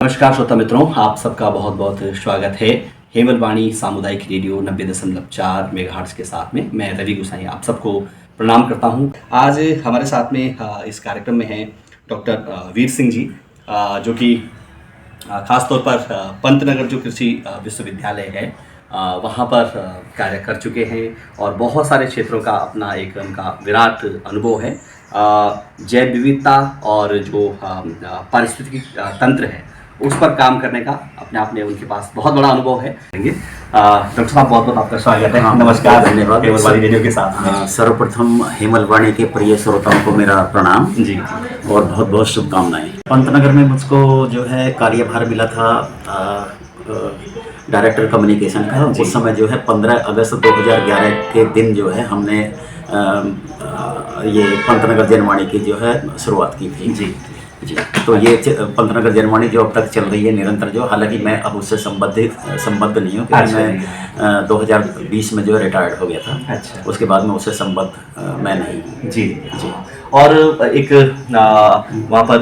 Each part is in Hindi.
नमस्कार श्रोता मित्रों, आप सबका बहुत बहुत स्वागत है हेमलवाणी सामुदायिक रेडियो 90.4 मेगाहर्ट्ज के साथ में। मैं रवि गुसाई आप सबको प्रणाम करता हूं। आज हमारे साथ में इस कार्यक्रम में हैं डॉक्टर वीर सिंह जी, जो कि खास तौर पर पंतनगर जो कृषि विश्वविद्यालय है वहाँ पर कार्य कर चुके हैं और बहुत सारे क्षेत्रों का अपना एक उनका विराट अनुभव है। जैव विविधता और जो पारिस्थितिकी तंत्र है उस पर काम करने का अपने आप में उनके पास बहुत बड़ा अनुभव है। डॉक्टर साहब, बहुत बहुत आपका स्वागत है। नमस्कार, धन्यवाद हेमलवाणी रेडियो के साथ में। सर्वप्रथम हेमलवाणी के प्रिय श्रोताओं को मेरा प्रणाम जी और बहुत बहुत शुभकामनाएं। पंतनगर में मुझको जो है कार्यभार मिला था डायरेक्टर कम्युनिकेशन का। उस समय जो है 15 अगस्त 2011 के दिन जो है हमने ये पंतनगर जनवाणी की जो है शुरुआत की थी जी। तो ये पंतनगर जनवाणी जो अब तक चल रही है निरंतर, जो हालांकि मैं अब उससे संबद्ध नहीं हूँ क्योंकि मैं 2020 में जो है रिटायर्ड हो गया था। अच्छा। उसके बाद में उससे संबद्ध मैं नहीं जी जी। और एक वहाँ पर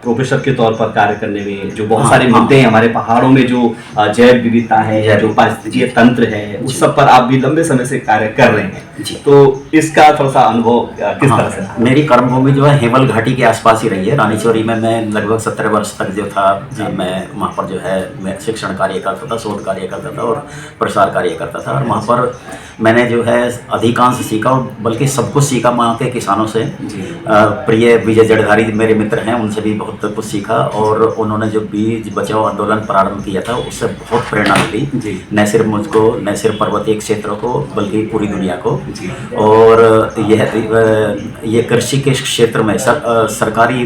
प्रोफेसर के तौर पर कार्य करने में जो बहुत सारे मुद्दे हैं हमारे पहाड़ों में, जो जैव विविधता है या जो पारिस्थितिकीय तंत्र है, उस सब पर आप भी लंबे समय से कार्य कर रहे हैं जी। तो इसका थोड़ा सा अनुभव किस तरह से? मेरी कर्मभूमि जो है हेमल घाटी के आसपास ही रही है। रानीचौरी में मैं लगभग 17 वर्ष तक जो था मैं वहाँ पर जो है मैं शिक्षण कार्य करता था, शोध कार्य करता था और प्रसार कार्य करता था। और वहाँ पर मैंने जो है अधिकांश सीखा, और बल्कि सब कुछ सीखा वहाँ के किसानों से। प्रिय विजय जड़धारी मेरे मित्र हैं, उनसे भी बहुत कुछ सीखा। और उन्होंने जो बीज बचाओ आंदोलन प्रारंभ किया था उससे बहुत प्रेरणा मिली, न सिर्फ मुझको, न सिर्फ पर्वतीय क्षेत्रों को, बल्कि पूरी दुनिया को। और ये कृषि के क्षेत्र में सरकारी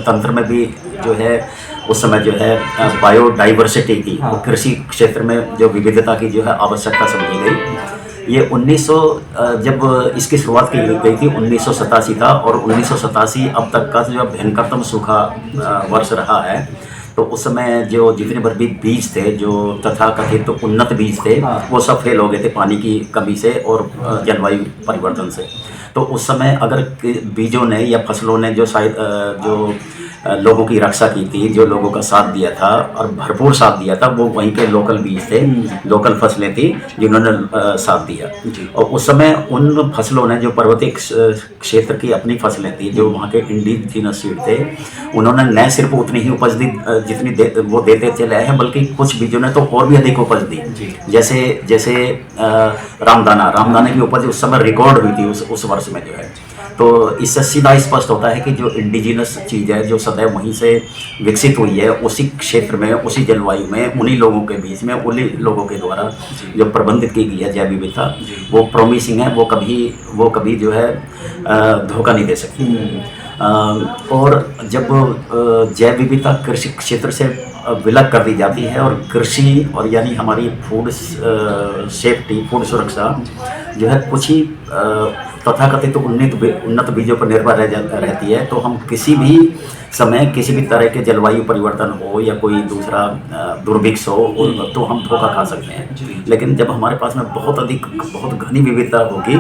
तंत्र में भी जो है उस समय जो है बायोडाइवर्सिटी की, कृषि क्षेत्र में जो विविधता की जो है आवश्यकता समझी गई। ये 1900 जब इसकी शुरुआत की गई थी 1987 था, और 1987 अब तक का जो भयंकरतम सूखा वर्ष रहा है। तो उस समय जो जितने भर भी बीज थे, जो तथाकथित तो उन्नत बीज थे, वो सब फेल हो गए थे पानी की कमी से और जलवायु परिवर्तन से। तो उस समय अगर बीजों ने या फसलों ने जो शायद जो लोगों की रक्षा की थी, जो लोगों का साथ दिया था और भरपूर साथ दिया था, वो वहीं के लोकल बीज थे, लोकल फसलें थी जिन्होंने साथ दिया। और उस समय उन फसलों ने, जो पर्वतीय क्षेत्र की अपनी फसलें थी, जो वहाँ के इंडिजिनस सीड थे, उन्होंने न सिर्फ उतनी ही उपज दी जितनी वो देते चले हैं, बल्कि कुछ बीजों ने तो और भी अधिक उपज दी। जैसे रामदाना की उपज उस समय रिकॉर्ड हुई थी उस वर्ष में जो है। तो इससे सीधा स्पष्ट होता है कि जो इंडिजिनस चीज़ है, जो सदैव वहीं से विकसित हुई है, उसी क्षेत्र में, उसी जलवायु में, उन्हीं लोगों के बीच में, उन्हीं लोगों के द्वारा जो प्रबंधित की गई है जैव विविधता, वो प्रॉमिसिंग है। वो कभी जो है धोखा नहीं दे सकती। और जब जैव विविधता कृषि क्षेत्र से विलग कर दी जाती है और कृषि और यानी हमारी फूड सेफ्टी, फूड सुरक्षा जो है कुछ ही तथाकथित उन्नत बीजों पर निर्भर रहती है, तो हम किसी भी समय, किसी भी तरह के जलवायु परिवर्तन हो या कोई दूसरा दुर्भिक्ष हो, तो हम धोखा खा सकते हैं। लेकिन जब हमारे पास में बहुत घनी विविधता होगी,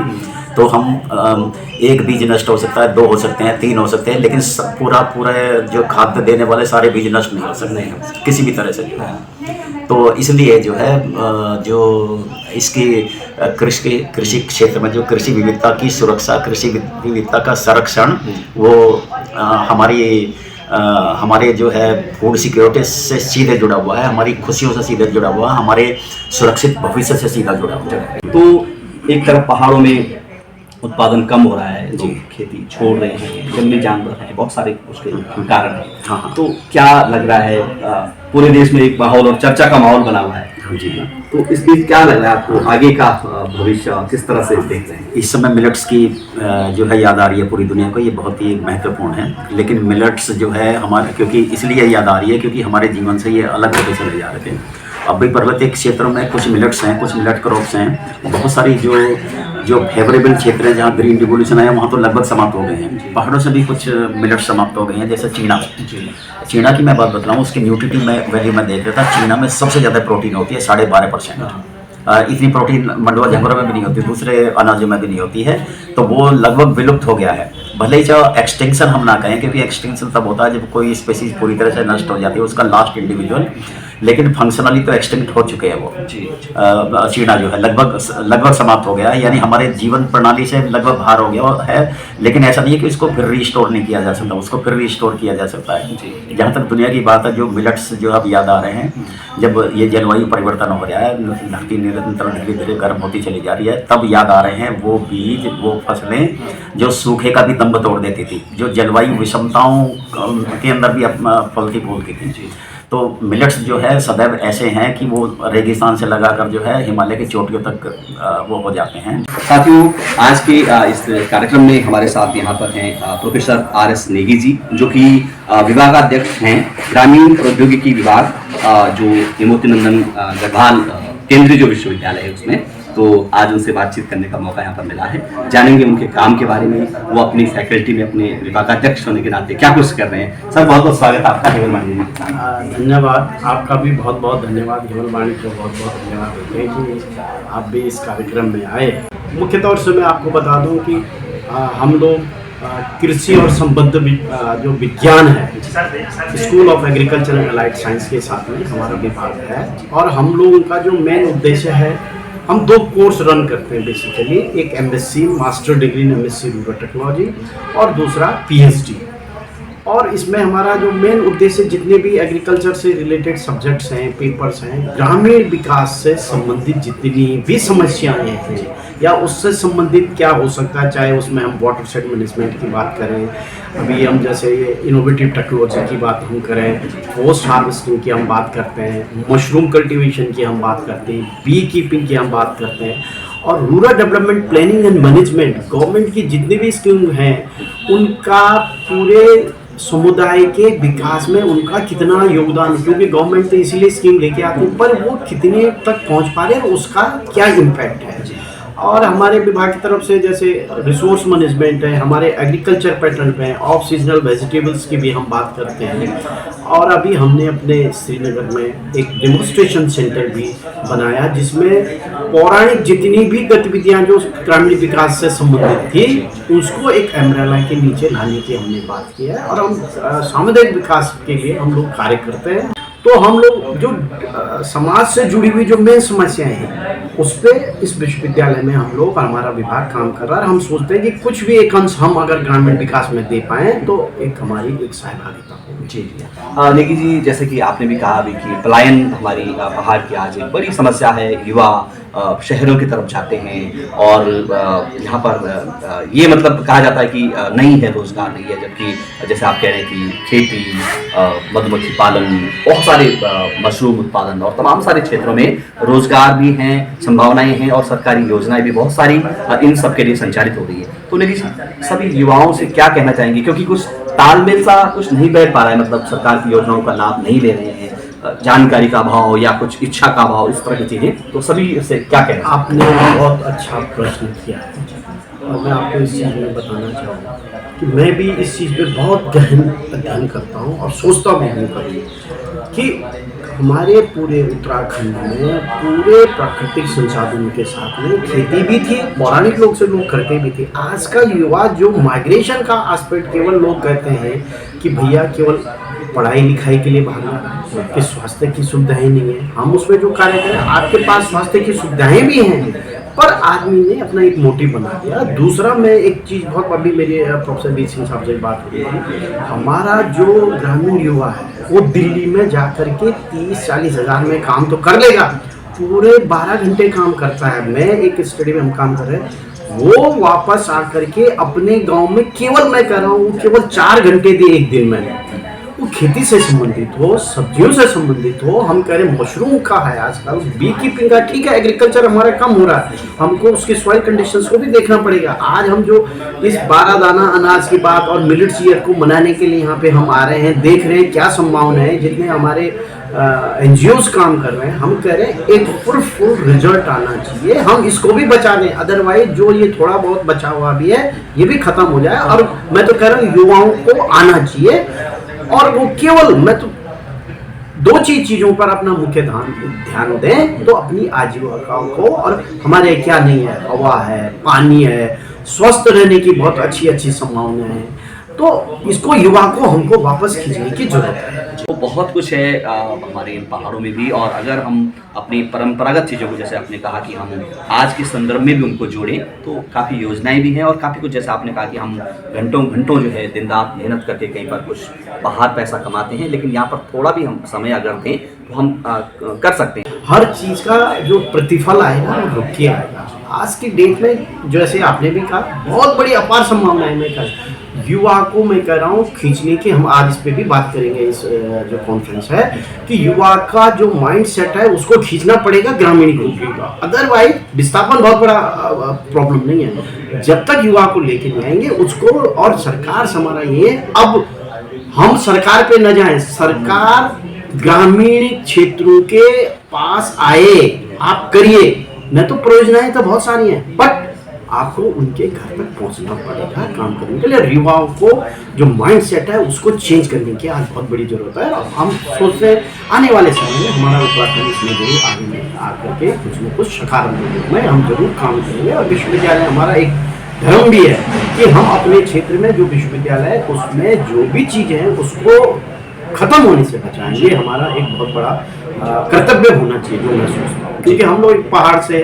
तो हम एक बीज नष्ट हो सकता है, 2 हो सकते हैं, 3 हो सकते हैं, लेकिन पूरा जो खाद्य देने वाले सारे बीज नष्ट नहीं हो सकते हैं किसी भी तरह से। तो इसलिए जो है जो इसकी कृषि क्षेत्र में जो कृषि विविधता की सुरक्षा, कृषि विविधता का संरक्षण, वो हमारे जो है फूड सिक्योरिटी से सीधे जुड़ा हुआ है, हमारी खुशियों से सीधे जुड़ा हुआ है, हमारे सुरक्षित भविष्य से सीधा जुड़ा हुआ है। तो एक तरफ पहाड़ों में उत्पादन कम हो रहा है, लोग खेती छोड़ रहे हैं, जंगली जानवर हैं, बहुत सारे उसके कारण हैं। तो क्या लग रहा है, पूरे देश में एक माहौल और चर्चा का माहौल बना हुआ है जी, तो इस बीच क्या लग रहा है आपको, आगे का भविष्य किस तरह से देख रहे हैं? इस समय मिलेट्स की जो है याद आ रही है पूरी दुनिया को, ये बहुत ही महत्वपूर्ण है। लेकिन मिलेट्स जो है हमारे, क्योंकि इसलिए याद आ रही है क्योंकि हमारे जीवन से ये अलग होते चले जा रहे थे। अब भी पर्वतीय क्षेत्रों में कुछ मिलेट्स हैं, कुछ मिलेट क्रॉप्स हैं, बहुत सारी जो फेवरेबल क्षेत्र है जहाँ ग्रीन रिवोल्यूशन आया, वहाँ तो लगभग समाप्त हो गए हैं। पहाड़ों से भी कुछ मिलेट्स समाप्त हो गए हैं, जैसे चीना की मैं बात बताऊँ, उसकी न्यूट्रिटिव वैल्यू में देख रहा था, चीना में सबसे ज़्यादा प्रोटीन होती है, 12.5%। इतनी प्रोटीन मंडवा झंगोरा में भी नहीं होती, दूसरे अनाजों में भी नहीं होती है, तो वो लगभग विलुप्त हो गया है। भले ही चाहे एक्सटिंक्शन हम ना कहें, क्योंकि एक्सटिंक्शन तब होता है जब कोई स्पीसीज पूरी तरह से नष्ट हो जाती है, उसका लास्ट इंडिविजुअल, लेकिन फंक्शनली तो एक्सटिंक्ट हो चुके हैं वो। चीड़ा जो है लगभग समाप्त हो गया है, यानी हमारे जीवन प्रणाली से लगभग बाहर हो गया है। लेकिन ऐसा नहीं है कि इसको फिर रीस्टोर नहीं किया जा सकता, उसको फिर रीस्टोर किया जा सकता है। जहाँ तक दुनिया की बात है, जो मिलेट्स जो अब याद आ रहे हैं, जब ये जलवायु परिवर्तन हो रहा है, धरती निरंतर धीरे धीरे गर्म होती चली जा रही है, तब याद आ रहे हैं वो बीज, वो फसलें जो सूखे का भी दम तोड़ देती थी, जो जलवायु विषमताओं के अंदर भी फलती फूलती थी। तो मिलेट्स जो है सदैव ऐसे हैं कि वो रेगिस्तान से लगाकर जो है हिमालय की चोटियों तक वो हो जाते हैं। साथियों, आज के इस कार्यक्रम में हमारे साथ यहाँ पर हैं प्रोफेसर RS नेगी जी, जो कि विभागाध्यक्ष हैं ग्रामीण प्रौद्योगिकी विभाग, जो हेमवती नंदन गढ़वाल केंद्रीय जो विश्वविद्यालय है उसमें। तो आज उनसे बातचीत करने का मौका यहाँ पर मिला है, जानेंगे उनके काम के बारे में, वो अपनी फैकल्टी में अपने विभागाध्यक्ष होने के नाते क्या कुछ कर रहे हैं। सर, बहुत बहुत स्वागत आपका हेमलवाणी में। धन्यवाद, आपका भी बहुत बहुत धन्यवाद। हेमलवाणी को बहुत बहुत धन्यवाद देते हैं कि आप भी इस कार्यक्रम में आए। मुख्य तौर से मैं आपको बता दूं कि हम लोग कृषि और संबद्ध जो विज्ञान है, school of agriculture and allied science के साथ में हमारा विभाग है, और हम लोगों का जो मेन उद्देश्य है, हम 2 कोर्स रन करते हैं बेसिकली। एक MSc master degree in MSc rural technology, और दूसरा PhD। और इसमें हमारा जो मेन उद्देश्य, जितने भी एग्रीकल्चर से रिलेटेड सब्जेक्ट्स हैं, पेपर्स हैं, ग्रामीण विकास से संबंधित जितनी भी समस्याएं हैं या उससे संबंधित क्या हो सकता है, चाहे उसमें हम वाटर सेट मैनेजमेंट की बात करें, अभी हम जैसे ये इनोवेटिव टेक्नोलॉजी की बात हम करें, पोस्ट हार्वेस्टिंग की हम बात करते हैं, मशरूम कल्टीवेशन की हम बात करते हैं, बी कीपिंग की हम बात करते हैं, और rural development planning and management, government की जितनी भी स्कीम हैं उनका पूरे समुदाय के विकास में उनका कितना योगदान, क्योंकि गवर्नमेंट तो इसीलिए स्कीम लेके आती है, पर वो कितने तक पहुंच पा रहे हैं, उसका क्या इम्पैक्ट है। और हमारे विभाग की तरफ से जैसे रिसोर्स मैनेजमेंट है, हमारे एग्रीकल्चर पैटर्न पे ऑफ सीजनल वेजिटेबल्स की भी हम बात करते हैं। और अभी हमने अपने श्रीनगर में एक डेमोन्स्ट्रेशन सेंटर भी बनाया, जिसमें पौराणिक जितनी भी गतिविधियां जो ग्रामीण विकास से संबंधित थी उसको एक अम्ब्रेला के नीचे लाने की हमने बात की है। और हम सामुदायिक विकास के लिए हम लोग कार्य करते हैं। तो हम लोग जो समाज से जुड़ी हुई जो मेन समस्याएं हैं उस पर इस विश्वविद्यालय में हम लोग, हमारा विभाग काम कर रहा है। हम सोचते हैं कि कुछ भी एक अंश हम अगर ग्रामीण विकास में दे पाएँ तो एक हमारी एक सहभागिता होगी। जी नेगी जी, जैसे कि आपने भी कहा अभी कि पलायन हमारी पहाड़ की आज एक बड़ी समस्या है। युवा शहरों की तरफ जाते हैं, और यहाँ पर ये मतलब कहा जाता है कि नहीं है, रोजगार नहीं है, जबकि जैसे आप कह रहे हैं कि खेती, मधुमक्खी पालन, बहुत सारे मशरूम उत्पादन और तमाम सारे क्षेत्रों में रोजगार भी हैं, संभावनाएं हैं, और सरकारी योजनाएं भी बहुत सारी इन सब के लिए संचालित हो रही है। तो नेगी जी, सभी युवाओं से क्या कहना चाहेंगे, क्योंकि कुछ तालमेल सा कुछ नहीं बैठ पा रहा है, मतलब सरकार की योजनाओं का लाभ नहीं ले रहे हैं, जानकारी का अभाव या कुछ इच्छा का अभाव, इस तरह की चीजें, तो सभी से क्या कहना? आपने बहुत अच्छा प्रश्न किया है, और मैं आपको इस चीज़ में बताना चाहूँगा कि मैं भी इस चीज़ पे बहुत गहन अध्ययन करता हूँ और सोचता भी हूँ कभी कि हमारे पूरे उत्तराखंड में पूरे प्राकृतिक संसाधनों के साथ में खेती भी थी, पौराणिक लोग से लोग करते भी थे। आज का युवा जो माइग्रेशन का एस्पेक्ट, केवल लोग कहते हैं कि भैया केवल पढ़ाई लिखाई के लिए भागना, कि स्वास्थ्य की सुविधाएं नहीं है। हम उसमें जो कार्य करें, आपके पास स्वास्थ्य की सुविधाएं भी हैं, पर आदमी ने अपना एक मोटिव बना दिया। दूसरा, मैं एक चीज़ बहुत अभी मेरे प्रोफेसर वीर सिंह साहब से बात हुई थी, हमारा जो ग्रामीण युवा है वो दिल्ली में जाकर के 30-40 हज़ार में काम तो कर लेगा, पूरे 12 घंटे काम करता है। मैं एक स्टडी में हम काम कर रहे हैं, वो वापस आकर के अपने गांव में केवल, मैं कह रहा हूँ, केवल 4 घंटे दे एक दिन में, वो खेती से संबंधित हो, सब्जियों से संबंधित हो। हम कह रहे मशरूम का है आजकल, बी कीपिंग का, ठीक है, एग्रीकल्चर हमारा कम हो रहा है, हमको उसके सॉइल कंडीशंस को भी देखना पड़ेगा। आज हम जो इस 12 दाना अनाज की बात और मिलेट्स ईयर को मनाने के लिए यहाँ पे हम आ रहे हैं, देख रहे हैं क्या संभावना है, जितने हमारे NGOs काम कर रहे हैं, हम कह रहे हैं एक फुल रिजल्ट आना चाहिए, हम इसको भी बचा दें, अदरवाइज जो ये थोड़ा बहुत बचा हुआ भी है ये भी खत्म हो जाए। और मैं तो कह रहा हूँ युवाओं को आना चाहिए, और वो केवल, मैं तो 2 चीज़ों पर अपना मुख्य ध्यान दें, तो अपनी आजीविका को, और हमारे क्या नहीं है, हवा है, पानी है, स्वस्थ रहने की बहुत अच्छी अच्छी संभावनाएं हैं। तो इसको युवा को हमको वापस खींचने की जरूरत है। तो बहुत कुछ है हमारे इन पहाड़ों में भी, और अगर हम अपनी परंपरागत चीज़ों को, जैसे आपने कहा कि हम आज के संदर्भ में भी उनको जोड़ें, तो काफ़ी योजनाएं भी हैं और काफ़ी कुछ, जैसे आपने कहा कि हम घंटों घंटों जो है दिन रात मेहनत करके कहीं पर कुछ बाहर पैसा कमाते हैं, लेकिन यहाँ पर थोड़ा भी हम समय अगर दें तो हम कर सकते हैं। हर चीज का जो प्रतिफल आएगा वो रुक के आएगा। आज की डेट में जैसे आपने भी कहा, बहुत बड़ी अपार संभावनाएं मैं कहा युवा को, मैं कह रहा हूँ खींचने की। हम आज इस पे भी बात करेंगे, इस जो कॉन्फ्रेंस है, कि युवा का जो माइंड सेट है उसको खींचना पड़ेगा ग्रामीण ग्रुप का। अदरवाइज विस्थापन बहुत बड़ा प्रॉब्लम नहीं है। जब तक युवा को लेके नहीं आएंगे उसको, और सरकार से हमारा ये, अब हम सरकार पे न जाएं, सरकार ग्रामीण क्षेत्रों के पास आए, आप करिए। न तो परियोजनाएं तो बहुत सारी हैं, बट आपको उनके घर तक पहुंचना पड़ेगा काम करने के लिए। युवाओं को जो माइंड सेट है उसको चेंज करने की आज बहुत बड़ी जरूरत है। और हम सोचते हैं आने वाले समय में हमारा उत्तराखंड इसमें जरूर आगे आकर के कुछ न कुछ सकारात्मक रूप में हम जरूर काम करेंगे। और विश्वविद्यालय हमारा एक धर्म भी है कि हम अपने क्षेत्र में जो विश्वविद्यालय है उसमें जो भी चीजें हैं उसको खत्म होने से बचाएंगे। हमारा एक बहुत बड़ा कर्तव्य होना चाहिए, जो मैं सोचता हूँ, क्योंकि हम लोग एक पहाड़ से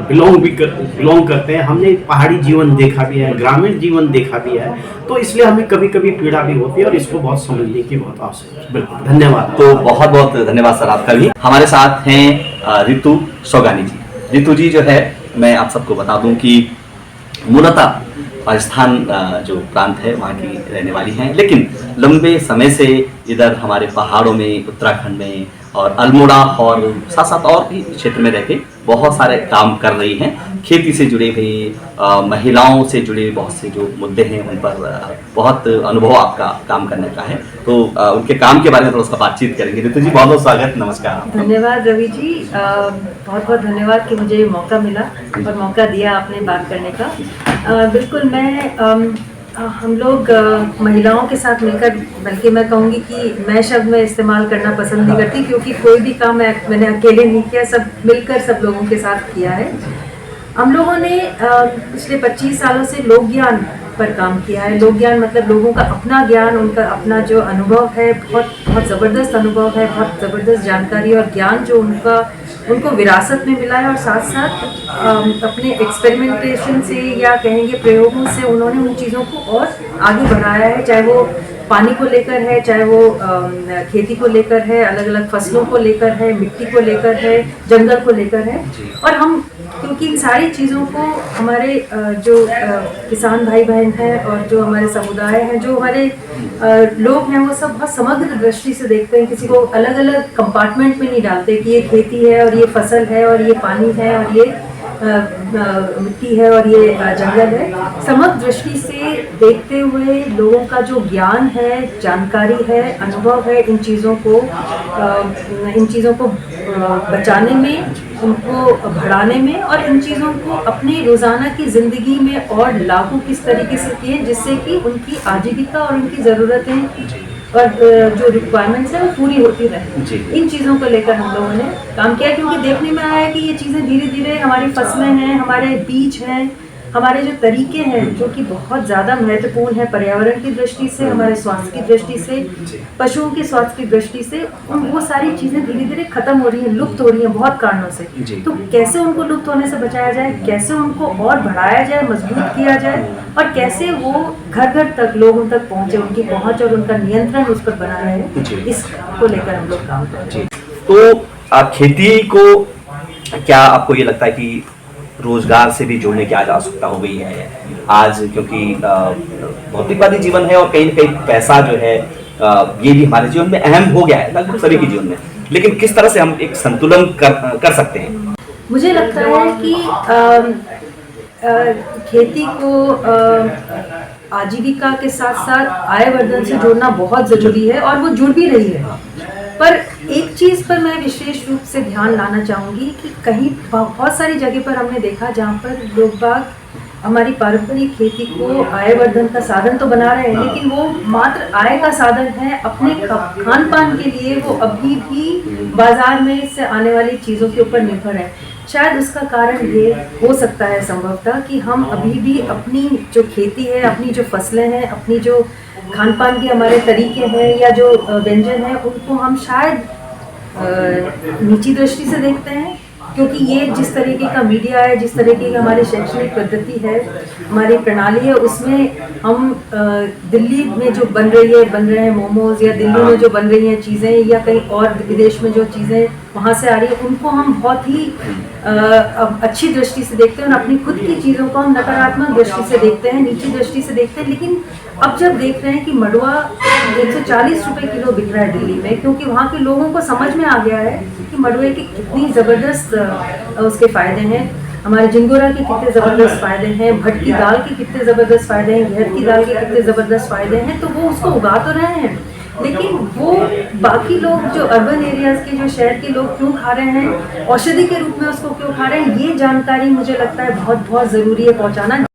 बिलोंग करते हैं। हमने पहाड़ी जीवन देखा भी है, ग्रामीण जीवन देखा भी है, तो इसलिए हमें कभी कभी पीड़ा भी होती है और इसको बहुत समझने की बहुत आवश्यकता है। बिल्कुल, धन्यवाद। तो बहुत बहुत धन्यवाद सर आपका भी। हमारे साथ हैं रितु सौगानी जी। रितु जी जो है, मैं आप सबको बता दूं कि मूलतः राजस्थान जो प्रांत है वहाँ की रहने वाली हैं, लेकिन लंबे समय से इधर हमारे पहाड़ों में, उत्तराखंड में और अल्मोड़ा और साथ साथ और भी क्षेत्र में रहकर बहुत सारे काम कर रही हैं। खेती से जुड़े हुए, महिलाओं से जुड़े बहुत से जो मुद्दे हैं उन पर बहुत अनुभव आपका काम करने का है, तो उनके काम के बारे में थोड़ा सा बातचीत करेंगे। रितु जी बहुत बहुत स्वागत, नमस्कार। धन्यवाद रवि जी, बहुत बहुत धन्यवाद कि मुझे ये मौका मिला और मौका दिया आपने बात करने का। बिल्कुल, मैं हम लोग महिलाओं के साथ मिलकर, बल्कि मैं कहूँगी कि मैं शब्द में इस्तेमाल करना पसंद नहीं करती, क्योंकि कोई भी काम मैंने अकेले नहीं किया, सब मिलकर सब लोगों के साथ किया है। हम लोगों ने पिछले 25 सालों से लोक ज्ञान पर काम किया है। लोक ज्ञान मतलब लोगों का अपना ज्ञान, उनका अपना जो अनुभव है, बहुत बहुत ज़बरदस्त अनुभव है, बहुत ज़बरदस्त जानकारी और ज्ञान जो उनको विरासत में मिला है, और साथ साथ अपने एक्सपेरिमेंटेशन से या कहेंगे प्रयोगों से उन्होंने उन चीज़ों को और आगे बढ़ाया है, चाहे वो पानी को लेकर है, चाहे वो खेती को लेकर है, अलग अलग फसलों को लेकर है, मिट्टी को लेकर है, जंगल को लेकर है। और हम, क्योंकि इन सारी चीज़ों को हमारे जो किसान भाई बहन हैं और जो हमारे समुदाय हैं, जो हमारे लोग हैं, वो सब बहुत समग्र दृष्टि से देखते हैं। किसी को अलग अलग कंपार्टमेंट में नहीं डालते कि ये खेती है और ये फसल है और ये पानी है और ये मिट्टी है और ये जंगल है। समग्र दृष्टि से देखते हुए लोगों का जो ज्ञान है, जानकारी है, अनुभव है, इन चीज़ों को बचाने में, उनको बढ़ाने में और इन चीज़ों को अपनी रोज़ाना की ज़िंदगी में और लागू किस तरीके से किए जिससे कि उनकी आजीविका और उनकी ज़रूरतें और जो रिक्वायरमेंट्स है वो पूरी होती रहे। इन चीज़ों को लेकर हम लोगों ने काम किया, क्योंकि देखने में आया कि ये चीज़ें धीरे धीरे, हमारी फसलें हैं, हमारे बीज हैं, हमारे जो तरीके हैं जो कि बहुत ज़्यादा महत्वपूर्ण है पर्यावरण की दृष्टि से, हमारे स्वास्थ्य की दृष्टि से, पशुओं के स्वास्थ्य की दृष्टि से, वो सारी चीज़ें धीरे धीरे खत्म हो रही हैं, लुप्त हो रही हैं बहुत कारणों से। तो कैसे उनको लुप्त होने से बचाया जाए, कैसे उनको और बढ़ाया जाए, मजबूत किया जाए, और कैसे वो घर घर तक लोगों तक पहुँचे, उनकी पहुँच और उनका नियंत्रण उस पर बना रहे, इसको लेकर हम लोग काम कर रहे हैं। तो खेती को क्या आपको ये लगता है कि रोजगार से भी जोड़ने की आज आवश्यकता हो गई है आज, क्योंकि भौतिकवादी जीवन है और कहीं न कहीं पैसा जो है ये भी हमारे जीवन में अहम हो गया है, लगभग सभी के जीवन में, लेकिन किस तरह से हम एक संतुलन कर सकते हैं? मुझे लगता है कि खेती को आजीविका के साथ साथ आयवर्धन से जोड़ना बहुत ज़रूरी है और वो जुड़ भी रही है। पर एक चीज़ पर मैं विशेष रूप से ध्यान लाना चाहूँगी कि कहीं बहुत सारी जगह पर हमने देखा जहाँ पर लोग बाग हमारी पारंपरिक खेती को आयवर्धन का साधन तो बना रहे हैं, लेकिन वो मात्र आय का साधन है। अपने खान पान के लिए वो अभी भी बाजार में से आने वाली चीज़ों के ऊपर निर्भर है। शायद उसका कारण ये हो सकता है संभवतः कि हम अभी भी अपनी जो खेती है, अपनी जो फसलें हैं, अपनी जो खान पान के हमारे तरीके हैं या जो व्यंजन हैं, उनको हम शायद नीची दृष्टि से देखते हैं, क्योंकि ये जिस तरीके का मीडिया है, जिस तरीके की हमारी शैक्षणिक पद्धति है, हमारी प्रणाली है, उसमें हम दिल्ली में जो बन रहे हैं मोमोज, या दिल्ली में जो बन रही हैं चीज़ें, या कहीं और विदेश में जो चीज़ें वहाँ से आ रही है, उनको हम बहुत ही अच्छी दृष्टि से देखते हैं और अपनी खुद की चीज़ों को हम नकारात्मक दृष्टि से देखते हैं, नीची दृष्टि से देखते हैं। लेकिन अब जब देख रहे हैं कि मड़ुआ 140 रुपए किलो बिक रहा है दिल्ली में, क्योंकि वहाँ के लोगों को समझ में आ गया है कि मड़ुए के कितनी ज़बरदस्त उसके फ़ायदे हैं, हमारे झिंगुरा के कितने ज़बरदस्त फ़ायदे हैं, भट की दाल के कितने ज़बरदस्त फ़ायदे हैं, घेर की दाल के कितने ज़बरदस्त फ़ायदे हैं, तो वो उसको उगा तो रहे हैं, लेकिन वो बाकी लोग जो अर्बन एरियाज़ के, जो शहर के लोग क्यों खा रहे हैं, औषधि के रूप में उसको क्यों खा रहे हैं, ये जानकारी मुझे लगता है बहुत बहुत ज़रूरी है पहुँचाना।